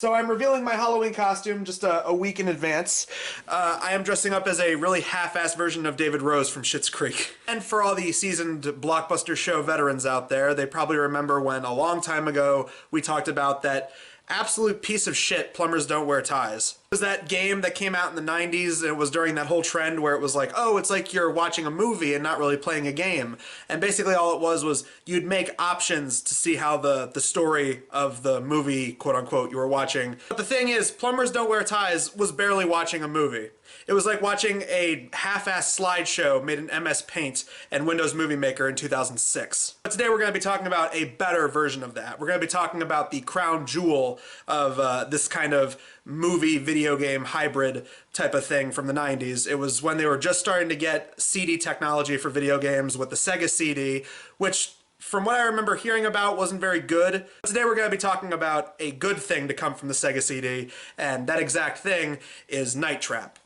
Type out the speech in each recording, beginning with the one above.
So I'm revealing my Halloween costume just a week in advance. I am dressing up as a really half-assed version of David Rose from Schitt's Creek. And for all the seasoned Blockbuster show veterans out there, they probably remember when a long time ago we talked about that absolute piece of shit, Plumbers Don't Wear Ties. It was that game that came out in the 90s, and it was during that whole trend where it was like, oh, it's like you're watching a movie and not really playing a game. And basically all it was you'd make options to see how the story of the movie, quote unquote, you were watching. But the thing is, Plumbers Don't Wear Ties was barely watching a movie. It was like watching a half-assed slideshow made in MS Paint and Windows Movie Maker in 2006. But today we're going to be talking about a better version of that. We're going to be talking about the crown jewel of this kind of movie video game hybrid type of thing from the 90s. It was when they were just starting to get CD technology for video games with the Sega CD, which from what I remember hearing about wasn't very good. Today we're going to be talking about a good thing to come from the Sega CD, and that exact thing is Night Trap.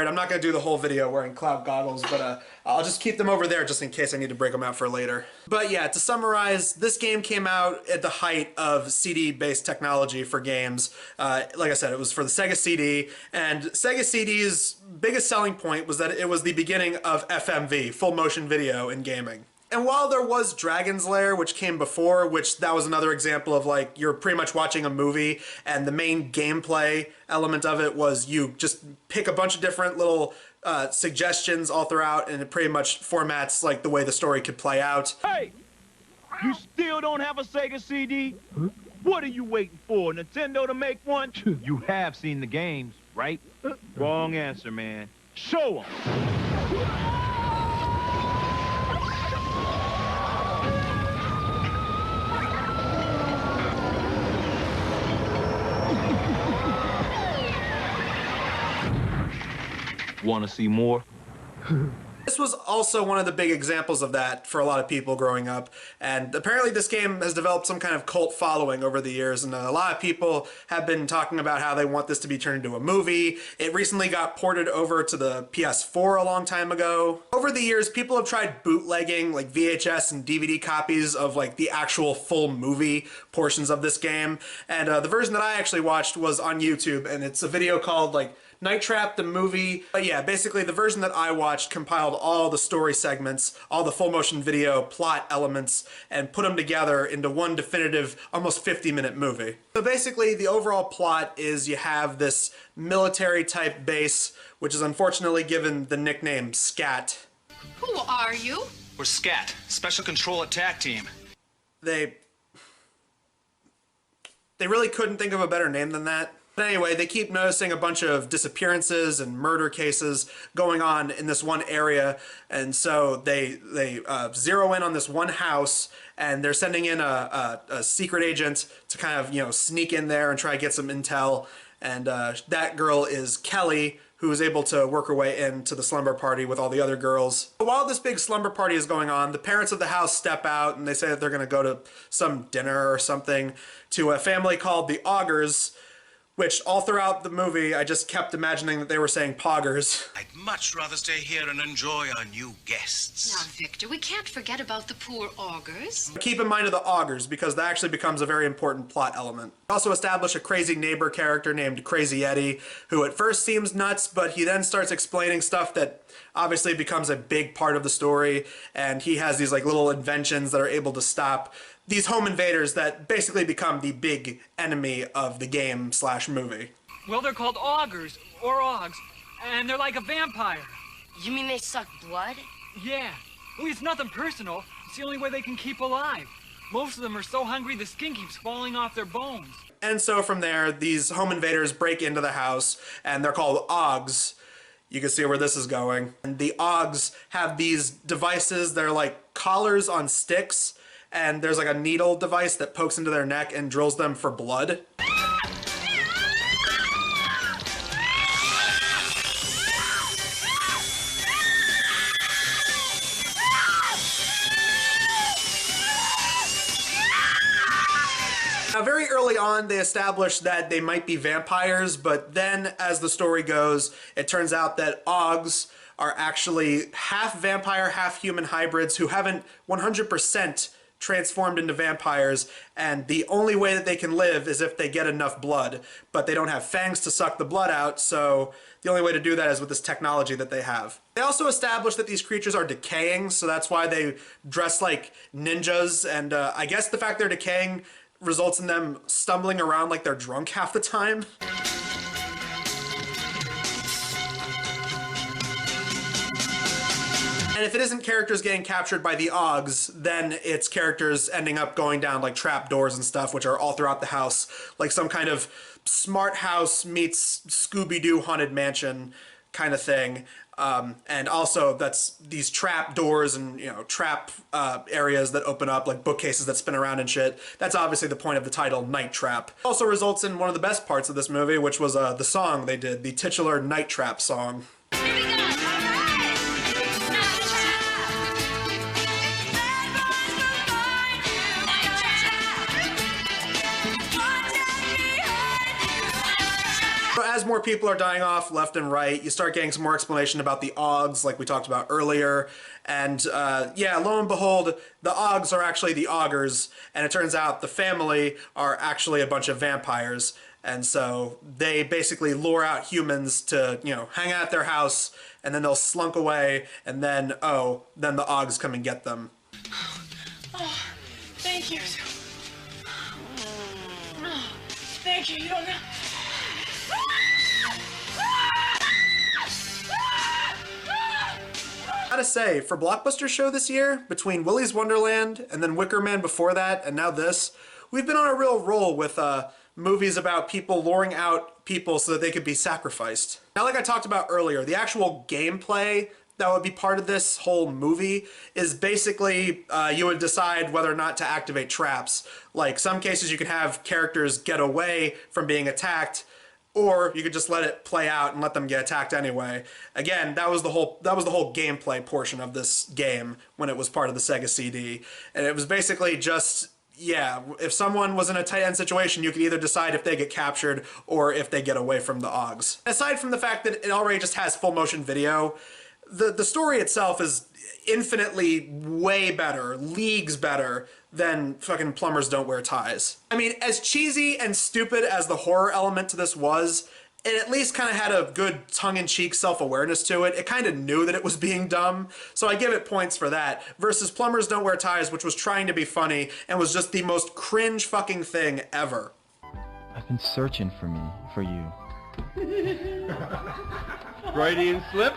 I'm not going to do the whole video wearing cloud goggles, but I'll just keep them over there just in case I need to break them out for later. But yeah, to summarize, this game came out at the height of CD-based technology for games. Like I said, it was for the Sega CD, and Sega CD's biggest selling point was that it was the beginning of FMV, full motion video in gaming. And while there was Dragon's Lair, which came before, which that was another example of like, you're pretty much watching a movie and the main gameplay element of it was you just pick a bunch of different little suggestions all throughout and it pretty much formats like the way the story could play out. Hey! You still don't have a Sega CD? Huh? What are you waiting for, Nintendo to make one? You have seen the games, right? Wrong answer, man. Show them! Want to see more? This was also one of the big examples of that for a lot of people growing up, and apparently this game has developed some kind of cult following over the years, and a lot of people have been talking about how they want this to be turned into a movie. It recently got ported over to the PS4 a long time ago. Over the years, people have tried bootlegging like VHS and DVD copies of like the actual full movie portions of this game, and the version that I actually watched was on YouTube, and it's a video called like Night Trap, the movie. But yeah, basically the version that I watched compiled all the story segments, all the full motion video plot elements, and put them together into one definitive, almost 50-minute movie. So basically the overall plot is you have this military type base, which is unfortunately given the nickname SCAT. Who are you? We're SCAT, Special Control Attack Team. They really couldn't think of a better name than that. But anyway, they keep noticing a bunch of disappearances and murder cases going on in this one area, and so they zero in on this one house, and they're sending in a secret agent to kind of, you know, sneak in there and try to get some intel, and that girl is Kelly, who is able to work her way into the slumber party with all the other girls. But while this big slumber party is going on, the parents of the house step out and they say that they're going to go to some dinner or something to a family called the Augers, which all throughout the movie, I just kept imagining that they were saying poggers. I'd much rather stay here and enjoy our new guests. Now, Victor, we can't forget about the poor augers. Keep in mind of the augers, because that actually becomes a very important plot element. Also establish a crazy neighbor character named Crazy Eddie, who at first seems nuts, but he then starts explaining stuff that obviously becomes a big part of the story, and he has these like little inventions that are able to stop these home invaders that basically become the big enemy of the game slash movie. Well, they're called augers, or augs, and they're like a vampire. You mean they suck blood? Yeah. Well, it's nothing personal. It's the only way they can keep alive. Most of them are so hungry the skin keeps falling off their bones. And so from there, these home invaders break into the house, and they're called augs. You can see where this is going. And the augs have these devices that are like collars on sticks, and there's like a needle device that pokes into their neck and drills them for blood. Now, very early on, they established that they might be vampires, but then as the story goes, it turns out that augers are actually half vampire, half human hybrids who haven't 100% transformed into vampires, and the only way that they can live is if they get enough blood, but they don't have fangs to suck the blood out, so the only way to do that is with this technology that they have. They also established that these creatures are decaying, so that's why they dress like ninjas, and I guess the fact they're decaying results in them stumbling around like they're drunk half the time. And if it isn't characters getting captured by the augers, then it's characters ending up going down like trap doors and stuff, which are all throughout the house, like some kind of smart house meets Scooby-Doo haunted mansion kind of thing. And also that's these trap doors and, you know, trap areas that open up, like bookcases that spin around and shit. That's obviously the point of the title, Night Trap. It also results in one of the best parts of this movie, which was the song they did, the titular Night Trap song. Here we go. All right. Night So as more people are dying off left and right, you start getting some more explanation about the augers, like we talked about earlier. And yeah, lo and behold, the augers are actually the augers, and it turns out the family are actually a bunch of vampires. And so they basically lure out humans to, you know, hang out at their house, and then they'll slunk away, and then, oh, then the augers come and get them. Oh, thank you. Oh, thank you. You don't know. Gotta say, for Blockbusters show this year, between Willy's Wonderland and then Wicker Man before that, and now this, we've been on a real roll with movies about people luring out people so that they could be sacrificed. Now, like I talked about earlier, the actual gameplay that would be part of this whole movie is basically you would decide whether or not to activate traps. Like, some cases you can have characters get away from being attacked, or you could just let it play out and let them get attacked anyway. Again, that was the whole gameplay portion of this game when it was part of the Sega CD. And it was basically just, yeah, if someone was in a tight end situation, you could either decide if they get captured or if they get away from the augers. Aside from the fact that it already just has full motion video, the story itself is infinitely way better, leagues better than fucking Plumbers Don't Wear Ties. I mean, as cheesy and stupid as the horror element to this was, it at least kind of had a good tongue-in-cheek self-awareness to it. It kind of knew that it was being dumb, so I give it points for that. Versus Plumbers Don't Wear Ties, which was trying to be funny and was just the most cringe fucking thing ever. I've been searching for you. Freudian slip?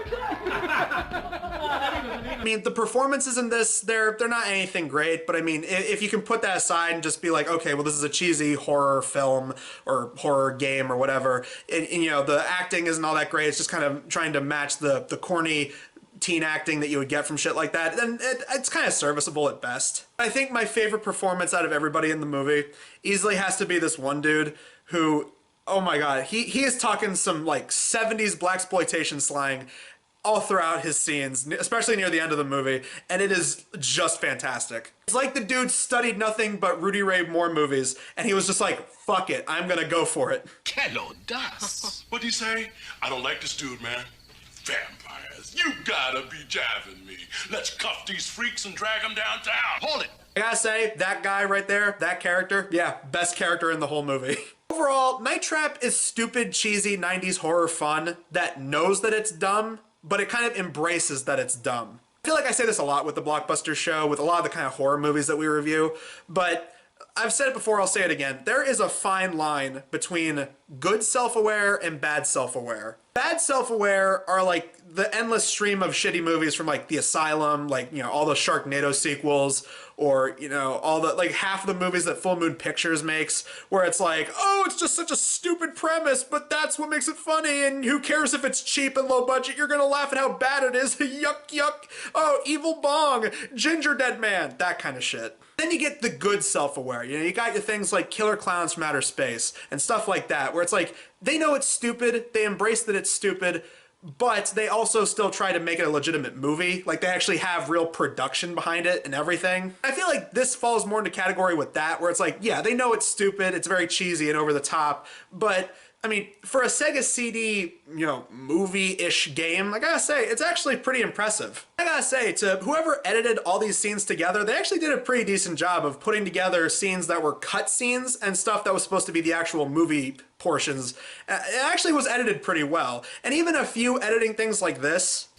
I mean, the performances in this, they're not anything great, but I mean, if you can put that aside and just be like, okay, well, this is a cheesy horror film or horror game or whatever, and you know, the acting isn't all that great, it's just kind of trying to match the corny teen acting that you would get from shit like that, then it's kind of serviceable at best. I think my favorite performance out of everybody in the movie easily has to be this one dude who, oh my god, he is talking some like 70s blaxploitation slang all throughout his scenes, especially near the end of the movie, and it is just fantastic. It's like the dude studied nothing but Rudy Ray Moore movies, and he was just like, fuck it, I'm gonna go for it. Hello, Das. What'd you say? I don't like this dude, man. Vampires, you gotta be jabbing me. Let's cuff these freaks and drag them downtown. Hold it. I gotta say, that guy right there, that character, yeah, best character in the whole movie. Overall, Night Trap is stupid, cheesy 90s horror fun that knows that it's dumb, but it kind of embraces that it's dumb. I feel like I say this a lot with the Blockbusters show, with a lot of the kind of horror movies that we review, but I've said it before, I'll say it again. There is a fine line between good self-aware and bad self-aware. Bad self-aware are like the endless stream of shitty movies from like The Asylum, like, you know, all the Sharknado sequels, or, you know, all the, like, half of the movies that Full Moon Pictures makes, where it's like, oh, it's just such a stupid premise, but that's what makes it funny, and who cares if it's cheap and low budget, you're gonna laugh at how bad it is, yuck, yuck, oh, evil bong, ginger dead man, that kind of shit. Then you get the good self-aware, you know, you got your things like Killer Clowns from Outer Space, and stuff like that, where it's like, they know it's stupid, they embrace that it's stupid, but they also still try to make it a legitimate movie. Like, they actually have real production behind it and everything. I feel like this falls more into category with that, where it's like, yeah, they know it's stupid, it's very cheesy and over the top, but I mean, for a Sega CD, you know, movie-ish game, I gotta say, it's actually pretty impressive. I gotta say, to whoever edited all these scenes together, they actually did a pretty decent job of putting together scenes that were cut scenes and stuff that was supposed to be the actual movie portions. It actually was edited pretty well. And even a few editing things like this,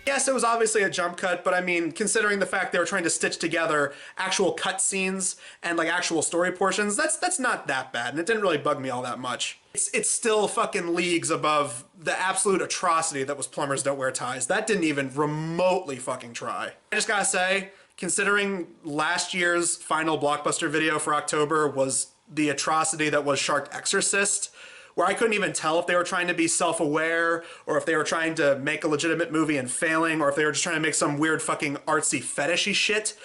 yes, it was obviously a jump cut, but I mean, considering the fact they were trying to stitch together actual cut scenes and like actual story portions, that's not that bad, and it didn't really bug me all that much. It's still fucking leagues above the absolute atrocity that was Plumbers Don't Wear Ties. That didn't even remotely fucking try. I just gotta say, considering last year's final Blockbuster video for October was the atrocity that was Shark Exorcist, where I couldn't even tell if they were trying to be self-aware, or if they were trying to make a legitimate movie and failing, or if they were just trying to make some weird fucking artsy fetishy shit.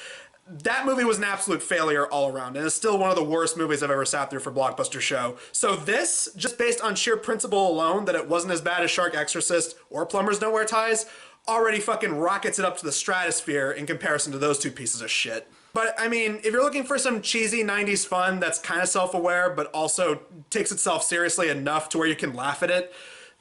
That movie was an absolute failure all around, and it's still one of the worst movies I've ever sat through for Blockbuster show. So this, just based on sheer principle alone, that it wasn't as bad as Shark Exorcist or Plumbers Don't Wear Ties, already fucking rockets it up to the stratosphere in comparison to those two pieces of shit. But, I mean, if you're looking for some cheesy 90s fun that's kind of self-aware, but also takes itself seriously enough to where you can laugh at it,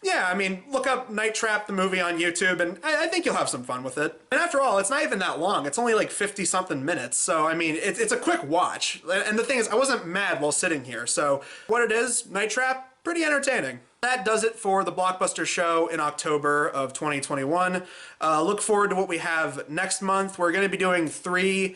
yeah, I mean, look up Night Trap, the movie, on YouTube, and I think you'll have some fun with it. And after all, it's not even that long. It's only like 50-something minutes, so, I mean, it's a quick watch. And the thing is, I wasn't mad while sitting here, so what it is, Night Trap, pretty entertaining. That does it for the Blockbuster show in October of 2021. Look forward to what we have next month. We're going to be doing 3,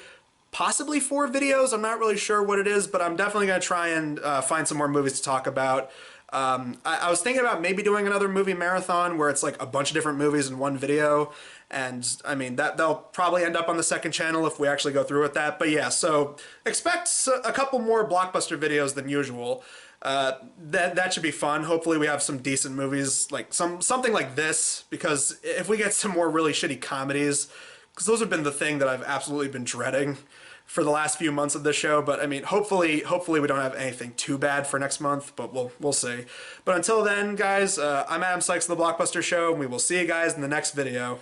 possibly 4 videos. I'm not really sure what it is, but I'm definitely going to try and find some more movies to talk about. I was thinking about maybe doing another movie marathon where it's like a bunch of different movies in one video, and I mean, that'll probably end up on the second channel if we actually go through with that. But yeah, so expect a couple more Blockbuster videos than usual. That should be fun. Hopefully we have some decent movies, like something like this, because if we get some more really shitty comedies, because those have been the thing that I've absolutely been dreading for the last few months of this show. But I mean, hopefully we don't have anything too bad for next month, but we'll see. But until then, guys, I'm Adam Sykes of the Blockbuster Show, and we will see you guys in the next video.